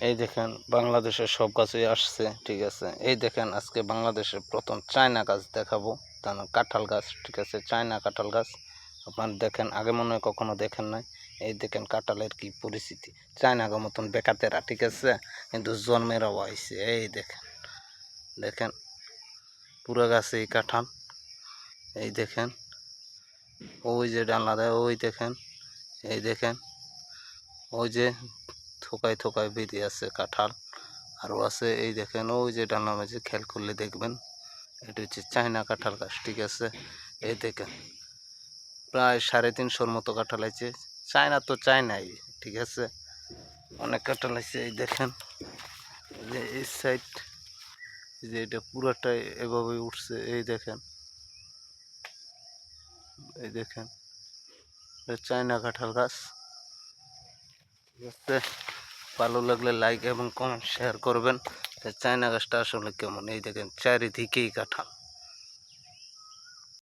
এই দেখেন বাংলাদেশের সব গাছই আসছে, ঠিক আছে। এই দেখেন আজকে বাংলাদেশের প্রথম চায়না গাছ দেখাবো, তার নাম কাঁঠাল গাছ, ঠিক আছে। চায়না কাঁঠাল গাছ আপনার দেখেন, আগে মনে হয় কখনো দেখেন নাই। এই দেখেন কাঁঠালের কি পরিস্থিতি, চায়নাগা মতন বেকাতেরা, ঠিক আছে, কিন্তু জন্মের হয়েছে। এই দেখেন, দেখেন পুরো গাছে এই কাঁঠাল। এই দেখেন ওই যে ডালনা দেয়, ওই দেখেন, এই দেখেন ওই যে থোকায় থোকায় বেরিয়ে আছে কাঁঠাল আরও আছে। এই দেখেন ওই যে ডালনার মাঝে খেয়াল করলে দেখবেন, এটা হচ্ছে চায়না কাঁঠাল গাছ, ঠিক আছে। এই দেখেন প্রায় 350-র মতো কাঁঠাল আছে। চায়না তো চায়নাই, ঠিক আছে, অনেক কাঁঠাল আছে। এই দেখেন যে এই সাইড, যে এটা পুরোটাই এভাবে উঠছে। এই দেখেন, এই দেখেন চায়না কাঁঠাল গাছ, ঠিক আছে। ভালো লাগলে লাইক এবং কমেন্ট শেয়ার করবেন। চায়না গাছটা আসলে কেমন, এই দেখেন চারিদিকেই কাঁঠাল।